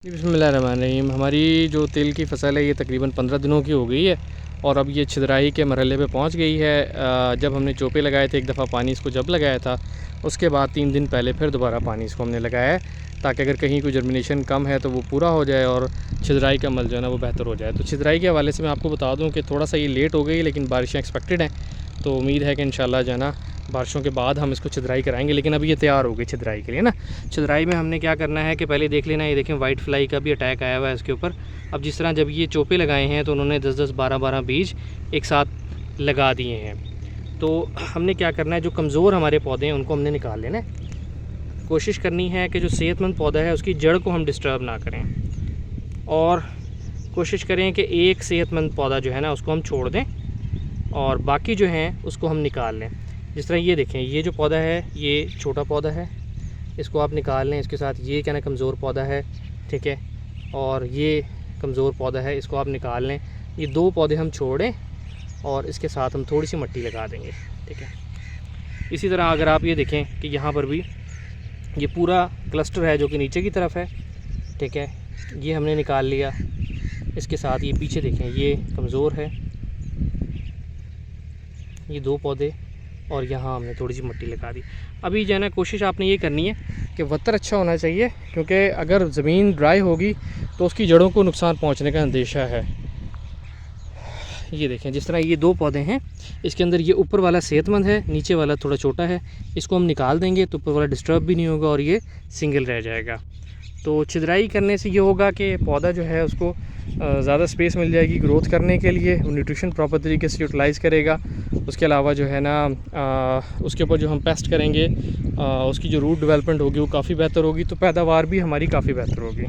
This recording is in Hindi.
जी, बिस्मिल्लाहिर्रहमानिर्रहीम। हमारी जो तिल की फ़सल है ये तकरीबन 15 दिनों की हो गई है और अब ये छिदराई के मरहले पे पहुंच गई है। जब हमने चोपे लगाए थे एक दफ़ा पानी इसको जब लगाया था, उसके बाद 3 दिन पहले फिर दोबारा पानी इसको हमने लगाया है ताकि अगर कहीं कोई जर्मिनेशन कम है तो वो पूरा हो जाए और छिदराई का अमल जो है ना वो बेहतर हो जाए। तो छिदराई के हवाले से मैं आपको बता दूँ कि थोड़ा सा ये लेट हो गई, लेकिन बारिशें एक्सपेक्टेड हैं, तो उम्मीद है कि इंशाल्लाह जो है ना बारिशों के बाद हम इसको छिदराई कराएंगे। लेकिन अब ये तैयार हो गई छिदराई के लिए ना। छिदराई में हमने क्या करना है कि पहले देख लेना, ये देखें वाइट फ्लाई का भी अटैक आया हुआ है इसके ऊपर। अब जिस तरह जब ये चोपे लगाए हैं तो उन्होंने 10-10 12-12 बीज एक साथ लगा दिए हैं। तो हमने क्या करना है, जो कमज़ोर हमारे पौधे हैं उनको हमने निकाल लेना है। कोशिश करनी है कि जो सेहतमंद पौधा है उसकी जड़ को हम डिस्टर्ब ना करें और कोशिश करें कि एक सेहतमंद पौधा जो है ना उसको हम छोड़ दें और बाकी जो हैं उसको हम निकाल लें। जिस तरह ये देखें, ये जो पौधा है ये छोटा पौधा है, इसको आप निकाल लें। इसके साथ ये क्या ना कमज़ोर पौधा है, ठीक है, और ये कमज़ोर पौधा है, इसको आप निकाल लें। ये 2 पौधे हम छोड़ें और इसके साथ हम थोड़ी सी मिट्टी लगा देंगे, ठीक है। इसी तरह अगर आप ये देखें कि यहाँ पर भी ये पूरा क्लस्टर है जो कि नीचे की तरफ है, ठीक है, ये हमने निकाल लिया। इसके साथ ये पीछे देखें, ये कमज़ोर है, ये 2 पौधे, और यहाँ हमने थोड़ी सी मिट्टी लगा दी। अभी जो है ना कोशिश आपने ये करनी है कि वतर अच्छा होना चाहिए, क्योंकि अगर ज़मीन ड्राई होगी तो उसकी जड़ों को नुकसान पहुँचने का अंदेशा है। ये देखें, जिस तरह ये 2 पौधे हैं, इसके अंदर ये ऊपर वाला सेहतमंद है, नीचे वाला थोड़ा छोटा है। इसको हम निकाल देंगे तो ऊपर वाला डिस्टर्ब भी नहीं होगा और ये सिंगल रह जाएगा। तो छिदराई करने से ये होगा कि पौधा जो है उसको ज़्यादा स्पेस मिल जाएगी ग्रोथ करने के लिए, वो न्यूट्रिशन प्रॉपर तरीके से यूटिलाइज़ करेगा। उसके अलावा जो है ना उसके ऊपर जो हम पेस्ट करेंगे उसकी जो रूट डेवलपमेंट होगी वो काफ़ी बेहतर होगी, तो पैदावार भी हमारी काफ़ी बेहतर होगी।